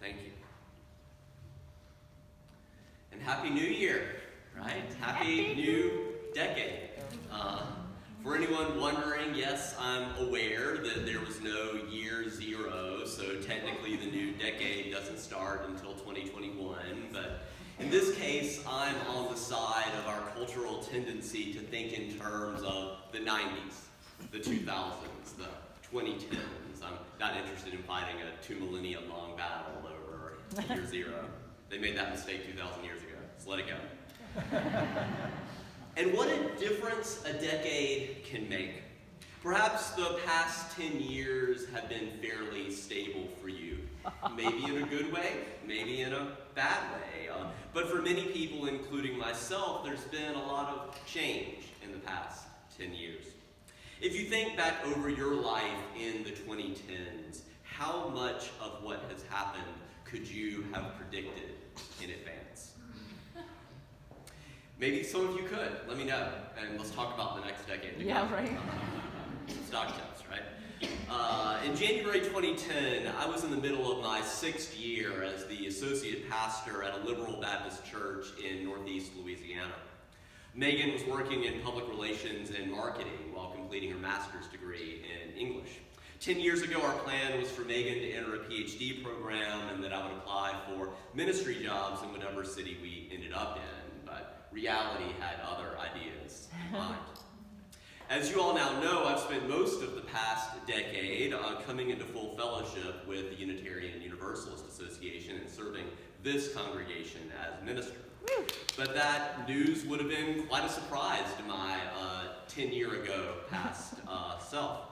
Thank you. And Happy New Year, right? Happy New Decade. For anyone wondering, yes, I'm aware that there was no year zero, so technically the new decade doesn't start until 2021, but in this case, I'm on the side of our cultural tendency to think in terms of the 90s, the 2000s, the 2010s. I'm not interested in fighting a 2 millennium long battle over year zero. They made that mistake 2,000 years ago, so let it go. And what a difference a decade can make. Perhaps the past 10 years have been fairly stable for you. Maybe in a good way, maybe in a bad way. But for many people, including myself, there's been a lot of change in the past 10 years. If you think back over your life in the 2010s, how much of what has happened could you have predicted in advance? Maybe some of you could. Let me know, and let's talk about the next decade. Yeah, right. Stock tips, right? In January 2010, I was in the middle of my 6th year as the associate pastor at a liberal Baptist church in Northeast Louisiana. Megan was working in public relations and marketing while completing her master's degree in English. 10 years ago, our plan was for Megan to enter a PhD program and that I would apply for ministry jobs in whatever city we ended up in, but reality had other ideas in mind. As you all now know, I've spent most of the past decade coming into full fellowship with the Unitarian and Universalist Association and serving this congregation as minister. Woo. But that news would have been quite a surprise to my 10-year-ago past self.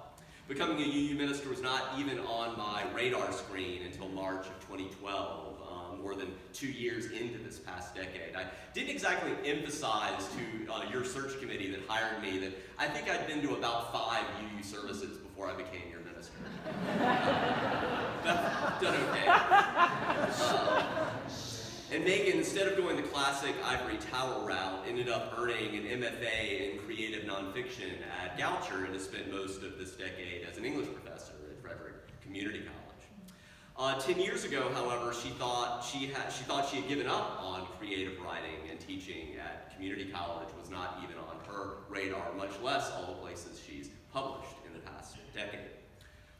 Becoming a UU minister was not even on my radar screen until March of 2012. More than 2 years into this past decade. I didn't exactly emphasize to your search committee that hired me that I think I'd been to about 5 UU services before I became your minister. Done okay. And Megan, instead of going the classic ivory tower route, ended up earning an MFA in creative nonfiction at Goucher and has spent most of this decade as an English professor at Frederick Community College. 10 years ago, however, she thought she had given up on creative writing, and teaching at community college was not even on her radar, much less all the places she's published in the past decade.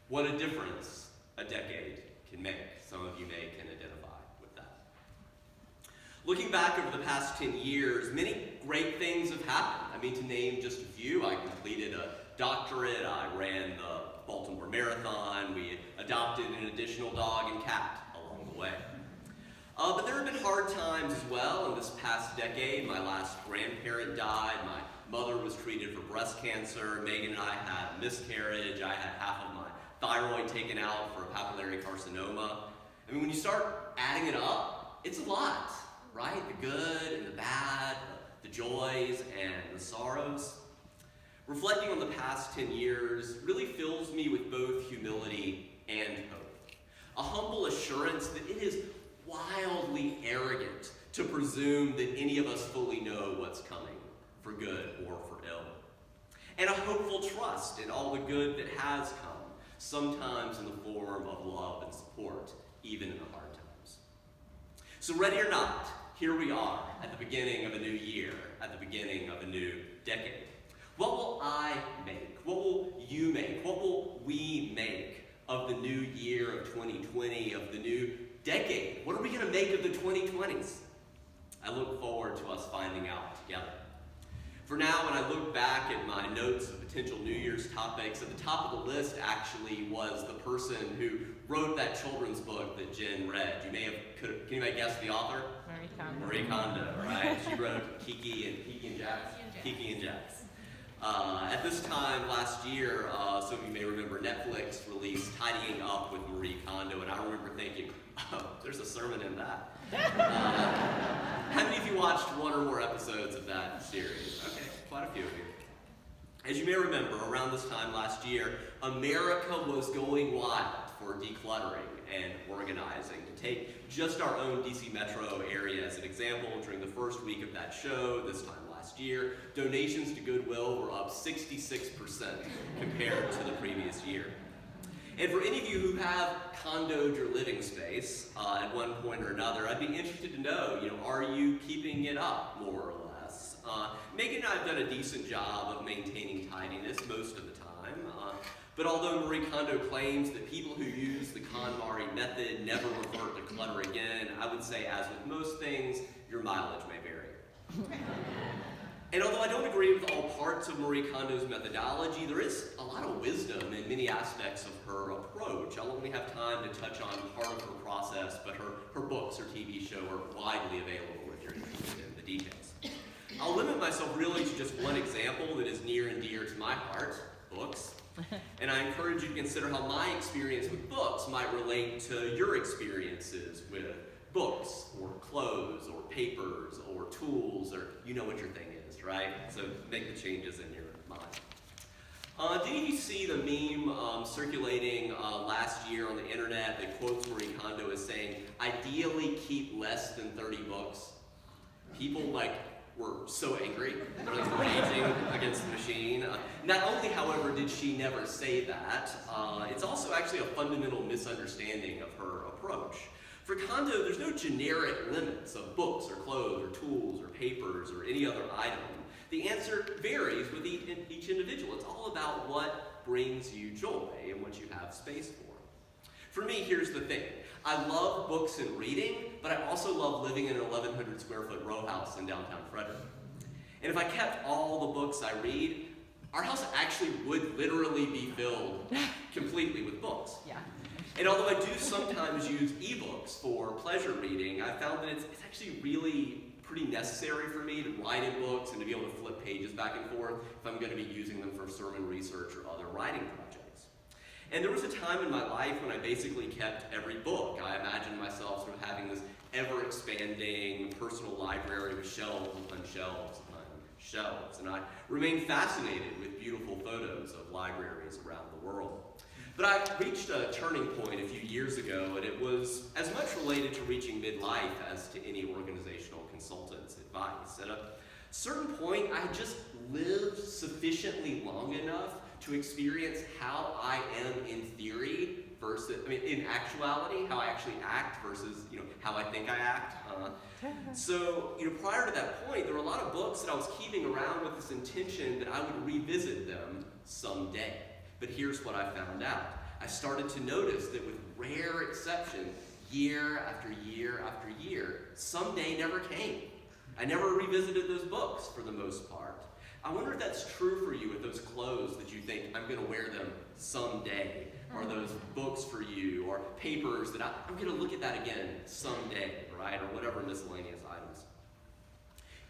What a difference a decade can make. Some of you can identify with that. Looking back over the past 10 years, many great things have happened. I mean, to name just a few, I completed a doctorate, I ran the Baltimore Marathon, we adopted an additional dog and cat along the way. But there have been hard times as well in this past decade. My last grandparent died, my mother was treated for breast cancer, Megan and I had a miscarriage, I had half of my thyroid taken out for a papillary carcinoma. I mean, when you start adding it up, it's a lot, right? The good and the bad, the joys and the sorrows. Reflecting on the past 10 years really fills me with both humility and hope. A humble assurance that it is wildly arrogant to presume that any of us fully know what's coming, for good or for ill. And a hopeful trust in all the good that has come, sometimes in the form of love and support, even in the hard times. So ready or not, here we are at the beginning of a new year, at the beginning of a new decade. What will I make? What will you make? What will we make of the new year of 2020, of the new decade? What are we going to make of the 2020s? I look forward to us finding out together. For now, when I look back at my notes of potential New Year's topics, at the top of the list actually was the person who wrote that children's book that Jen read. Can anybody guess the author? Marie Kondo, right? She wrote Kiki and Jax. At this time last year, some of you may remember Netflix released Tidying Up with Marie Kondo, and I remember thinking, oh, there's a sermon in that. How many of you watched one or more episodes of that series? Okay, quite a few of you. As you may remember, around this time last year, America was going wild for decluttering and organizing. To take just our own DC metro area as an example, during the first week of that show, this time last year, donations to Goodwill were up 66% compared to the previous year. And for any of you who have condoed your living space at one point or another, I'd be interested to know, are you keeping it up more or less? Megan and I have done a decent job of maintaining tidiness most of the time. But although Marie Kondo claims that people who use the KonMari method never revert to clutter again, I would say, as with most things, your mileage may vary. And although I don't agree with all parts of Marie Kondo's methodology, there is a lot of wisdom in many aspects of her approach. I'll only have time to touch on part of her process, but her books or TV show are widely available if you're interested in the details. I'll limit myself really to just one example that is near and dear to my heart, books. And I encourage you to consider how my experience with books might relate to your experiences with books, or clothes, or papers, or tools, or you know what your thing is, right? So make the changes in your mind. Did any of you see the meme circulating last year on the internet that quotes Marie Kondo as saying, ideally keep less than 30 books? People were so angry, they're raging against the machine. Not only, however, did she never say that, it's also actually a fundamental misunderstanding of her approach. For Kondo, there's no generic limits of books or clothes or tools or papers or any other item. The answer varies with each individual. It's all about what brings you joy and what you have space for. For me, here's the thing. I love books and reading, but I also love living in an 1,100 square foot row house in downtown Frederick. And if I kept all the books I read, our house actually would literally be filled completely with books. Yeah. And although I do sometimes use ebooks for pleasure reading, I found that it's actually really pretty necessary for me to write in books and to be able to flip pages back and forth if I'm going to be using them for sermon research or other writing projects. And there was a time in my life when I basically kept every book. I imagined myself sort of having this ever-expanding personal library with shelves upon shelves upon shelves. And I remained fascinated with beautiful photos of libraries around the world. But I reached a turning point a few years ago, and it was as much related to reaching midlife as to any organizational consultant's advice. At a certain point, I had just lived sufficiently long enough to experience how I am in theory versus, in actuality, how I actually act versus, how I think I act. So, prior to that point, there were a lot of books that I was keeping around with this intention that I would revisit them someday. But here's what I found out. I started to notice that with rare exception, year after year after year, someday never came. I never revisited those books for the most part. I wonder if that's true for you with those clothes that you think, I'm going to wear them someday, or those books for you, or papers that I'm going to look at that again someday, right, or whatever miscellaneous items.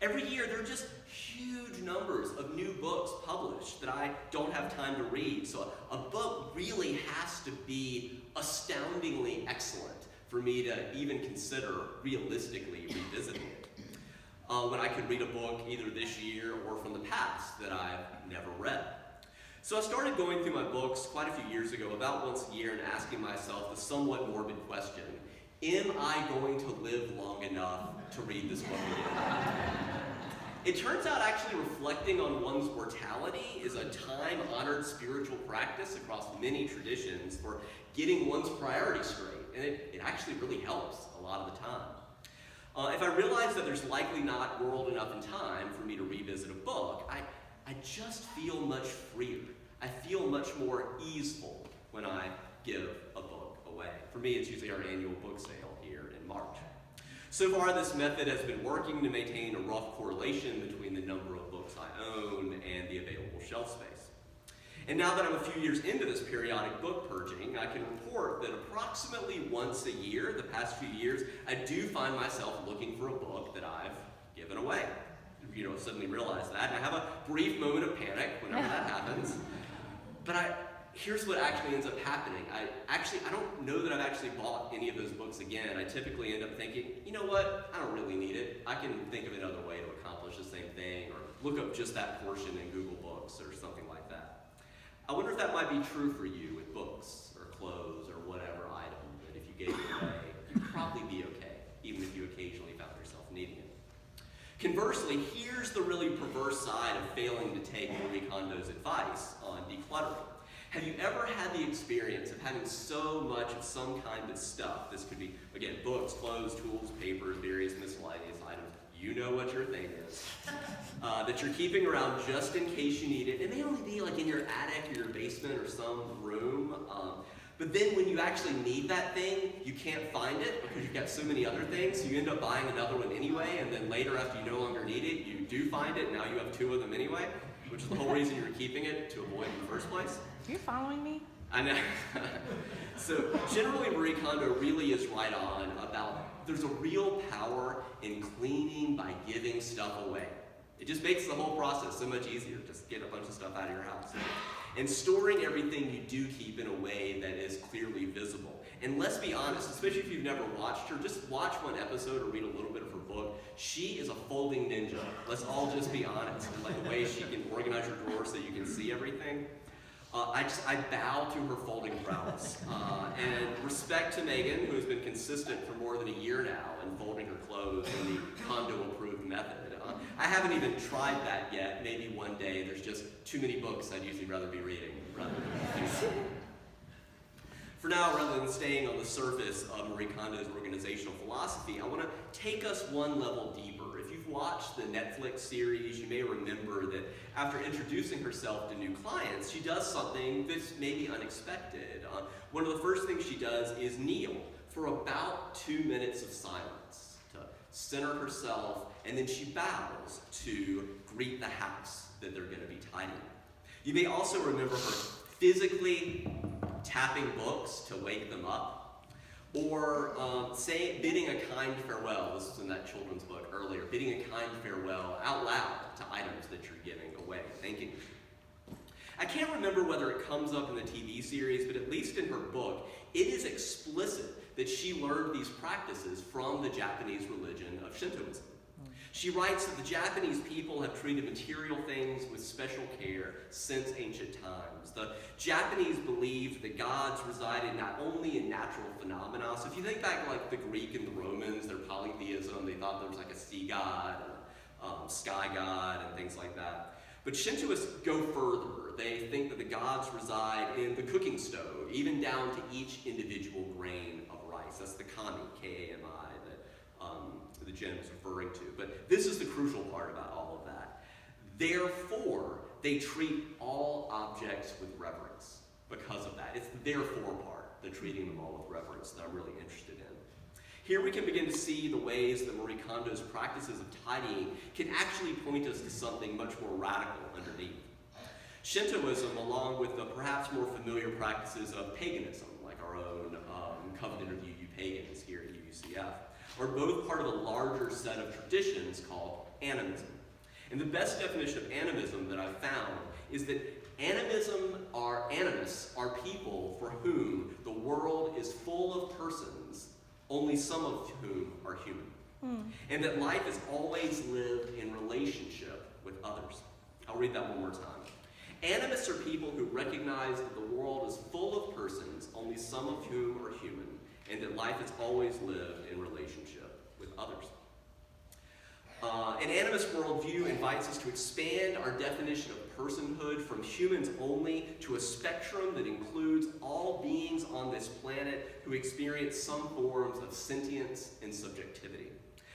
Every year, there are just huge numbers of new books published that I don't have time to read. So a book really has to be astoundingly excellent for me to even consider realistically revisiting it. When I could read a book either this year or from the past that I've never read. So I started going through my books quite a few years ago, about once a year, and asking myself the somewhat morbid question, am I going to live long enough to read this book again? It turns out actually reflecting on one's mortality is a time-honored spiritual practice across many traditions for getting one's priorities straight, and it actually really helps a lot of the time. If I realize that there's likely not world enough in time for me to revisit a book, I just feel much freer. I feel much more easeful when I give a book away. For me, it's usually our annual book sale here in March. So far, this method has been working to maintain a rough correlation between the number of books I own and the available shelf space. And now that I'm a few years into this periodic book purging, I can report that approximately once a year, the past few years, I do find myself looking for a book that I've given away. Suddenly realize that, and I have a brief moment of panic whenever that happens. But here's what actually ends up happening. I don't know that I've actually bought any of those books again. I typically end up thinking, you know what, I don't really need it. I can think of another way to accomplish the same thing, or look up just that portion in Google Books or something like that. I wonder if that might be true for you with books or clothes or whatever item, that if you gave it away, you'd probably be okay, even if you occasionally found yourself needing it. Conversely, here's the really perverse side of failing to take Marie Kondo's advice on decluttering. Have you ever had the experience of having so much of some kind of stuff, this could be, again, books, clothes, tools, papers, various miscellaneous items, you know what your thing is, that you're keeping around just in case you need it. It may only be like in your attic or your basement or some room, but then when you actually need that thing, you can't find it because you've got so many other things, so you end up buying another one anyway, and then later after you no longer need it, you do find it, and now you have two of them anyway, which is the whole reason you're keeping it, to avoid it in the first place. Are you following me? I know. So generally Marie Kondo really is right on about there's a real power in cleaning by giving stuff away. It just makes the whole process so much easier. Just get a bunch of stuff out of your house. And storing everything you do keep in a way that is clearly visible. And let's be honest, especially if you've never watched her, just watch one episode or read a little bit of her book. She is a folding ninja. Let's all just be honest. Like the way she can organize your drawers so you can see everything. I bow to her folding prowess. And respect to Megan, who has been consistent for more than a year now in folding her clothes in the Kondo-approved method. I haven't even tried that yet. Maybe one day. There's just too many books I'd usually rather be reading rather than doing that. For now, rather than staying on the surface of Marie Kondo's organizational philosophy, I want to take us one level deeper. If you've watched the Netflix series, you may remember that after introducing herself to new clients, she does something that's maybe unexpected. One of the first things she does is kneel for about 2 minutes of silence to center herself, and then she bows to greet the house that they're going to be tidying. You may also remember her physically tapping books to wake them up, or bidding a kind farewell. This was in that children's book earlier. Bidding a kind farewell out loud to items that you're giving away, thanking them. I can't remember whether it comes up in the TV series, but at least in her book, it is explicit that she learned these practices from the Japanese religion of Shintoism. She writes that the Japanese people have treated material things with special care since ancient times. The Japanese believed that gods resided not only in natural phenomena. So if you think back like the Greek and the Romans, their polytheism, they thought there was like a sea god, a sky god, and things like that. But Shintoists go further. They think that the gods reside in the cooking stove, even down to each individual grain of rice. That's the kami, K-A-M-I, that Jen was referring to. But this is the crucial part about all of that. Therefore, they treat all objects with reverence because of that. It's the therefore part, the treating them all with reverence, that I'm really interested in. Here we can begin to see the ways that Marie Kondo's practices of tidying can actually point us to something much more radical underneath. Shintoism, along with the perhaps more familiar practices of paganism, like our own Covenant of UU Pagans here at UUCF, are both part of a larger set of traditions called animism. And the best definition of animism that I've found is that animists are people for whom the world is full of persons, only some of whom are human. And that life is always lived in relationship with others. I'll read that one more time. Animists are people who recognize that the world is full of persons, only some of whom are human, and that life is always lived in relationship with others. An animist worldview invites us to expand our definition of personhood from humans only to a spectrum that includes all beings on this planet who experience some forms of sentience and subjectivity.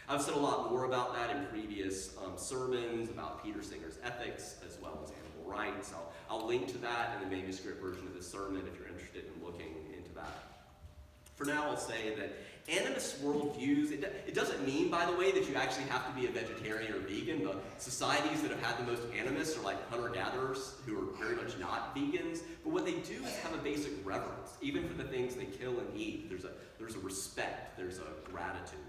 I've said a lot more about that in previous sermons about Peter Singer's ethics as well as animal rights. I'll link to that in the manuscript version of this sermon if you're interested in looking into that. For now, I'll say that animist worldviews, it doesn't mean, by the way, that you actually have to be a vegetarian or vegan. The societies that have had the most animists are like hunter-gatherers who are very much not vegans. But what they do is have a basic reverence. Even for the things they kill and eat, there's a respect, there's a gratitude.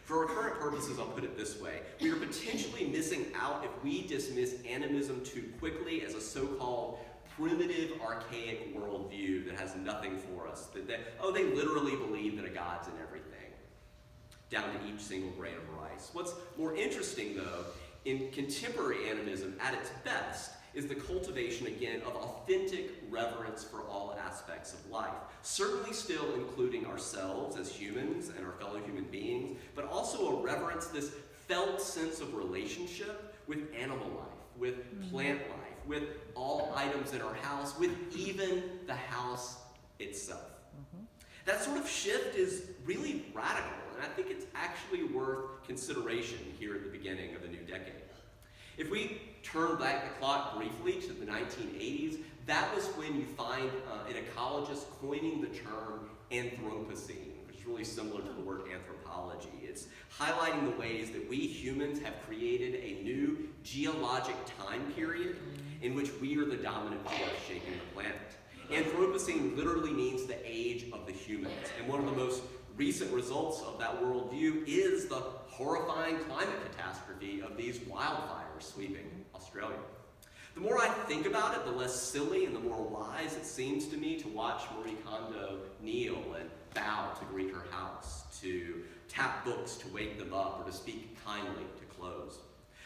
For our current purposes, I'll put it this way. We are potentially missing out if we dismiss animism too quickly as a so-called primitive, archaic worldview that has nothing for us. They literally believe that a God's in everything, down to each single grain of rice. What's more interesting, though, in contemporary animism at its best is the cultivation, again, of authentic reverence for all aspects of life. Certainly still including ourselves as humans and our fellow human beings, but also a reverence, this felt sense of relationship with animal life, with plant life, with all items in our house, with even the house itself. That sort of shift is really radical, and I think it's actually worth consideration here at the beginning of the new decade. If we turn back the clock briefly to the 1980s, that was when you find an ecologist coining the term Anthropocene, which is really similar to the word anthropology. It's highlighting the ways that we humans have created a new geologic time period in which we are the dominant force shaping the planet. Anthropocene literally means the age of the humans, and one of the most recent results of that worldview is the horrifying climate catastrophe of these wildfires sweeping Australia. The more I think about it, the less silly and the more wise it seems to me to watch Marie Kondo kneel and bow to greet her house, to tap books to wake them up, or to speak kindly to close.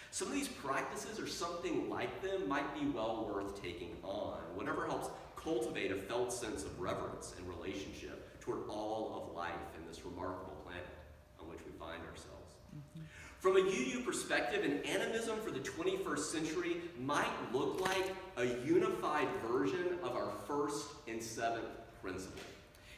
Some of these practices or something like them might be well worth taking on, whatever helps cultivate a felt sense of reverence and relationship toward all of life in this remarkable planet on which we find ourselves. From a UU perspective, an animism for the 21st century might look like a unified version of our first and seventh principle.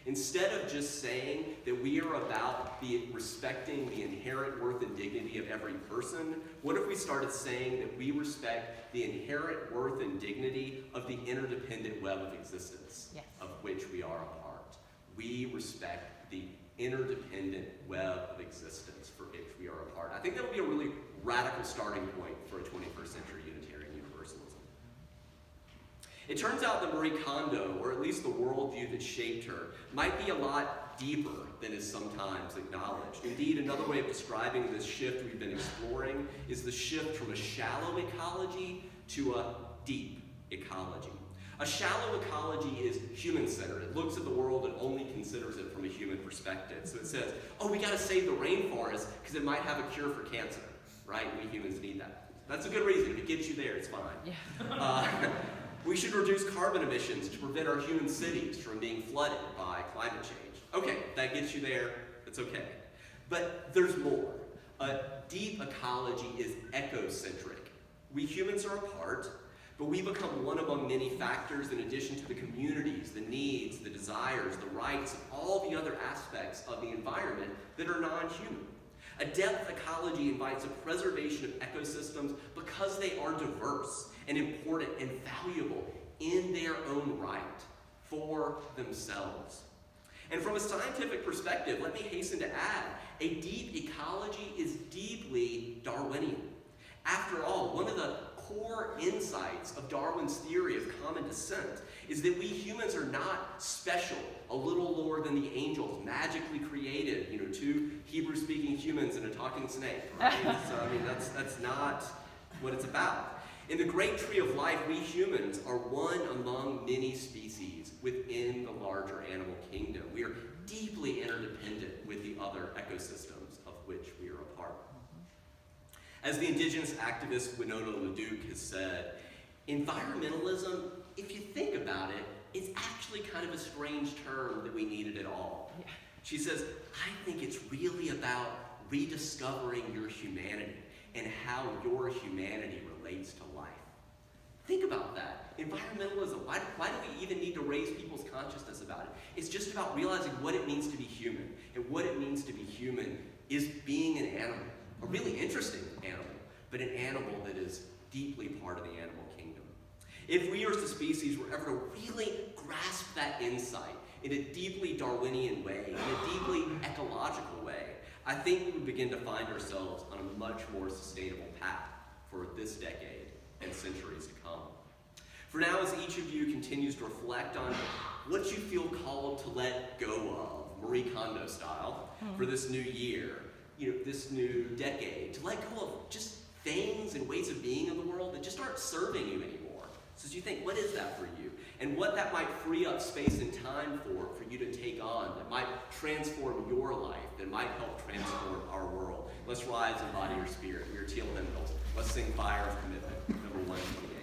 Instead of just saying that we are about respecting the inherent worth and dignity of every person, what if we started saying that we respect the inherent worth and dignity of the interdependent web of existence, yes, of which we are a part? We respect the interdependent web of existence for which we are a part. I think that would be a really radical starting point for a 21st century Unitarian Universalism. It turns out that Marie Kondo, or at least the worldview that shaped her, might be a lot deeper than is sometimes acknowledged. Indeed, another way of describing this shift we've been exploring is the shift from a shallow ecology to a deep ecology. A shallow ecology is human-centered. It looks at the world and only considers it from a human perspective. So it says, oh, we gotta save the rainforest because it might have a cure for cancer, right? We humans need that. That's a good reason. If it gets you there, it's fine. Yeah. We should reduce carbon emissions to prevent our human cities from being flooded by climate change. Okay, that gets you there, it's okay. But there's more. A deep ecology is ecocentric. We humans are a part, but we become one among many factors in addition to the communities, the needs, the desires, the rights, and all the other aspects of the environment that are non-human. A depth ecology invites a preservation of ecosystems because they are diverse and important and valuable in their own right for themselves. And from a scientific perspective, let me hasten to add, a deep ecology is deeply Darwinian. After all, one of the core insights of Darwin's theory of common descent is that we humans are not special, a little lower than the angels, magically created, two Hebrew-speaking humans and a talking snake, right? So, that's not what it's about. In the great tree of life, we humans are one among many species within the larger animal kingdom. We are deeply interdependent with the other ecosystems of which we are a part. As the indigenous activist Winona LaDuke has said, environmentalism, if you think about it, is actually kind of a strange term that we needed at all. Yeah. She says, I think it's really about rediscovering your humanity and how your humanity relates to life. Think about that. Environmentalism, why do we even need to raise people's consciousness about it? It's just about realizing what it means to be human. And what it means to be human is being an animal, a really interesting animal, but an animal that is deeply part of the animal kingdom. If we as a species were ever to really grasp that insight in a deeply Darwinian way, in a deeply ecological way, I think we would begin to find ourselves on a much more sustainable path for this decade and centuries to come. For now, as each of you continues to reflect on what you feel called to let go of, Marie Kondo style, for this new year, this new decade, to let go of just things and ways of being in the world that just aren't serving you anymore. So as you think, what is that for you? And what that might free up space and time for you to take on, that might transform your life, that might help transform our world. Let's rise and embody your spirit. We are Teal Hymnals. Let's sing Fire of Commitment, number 128.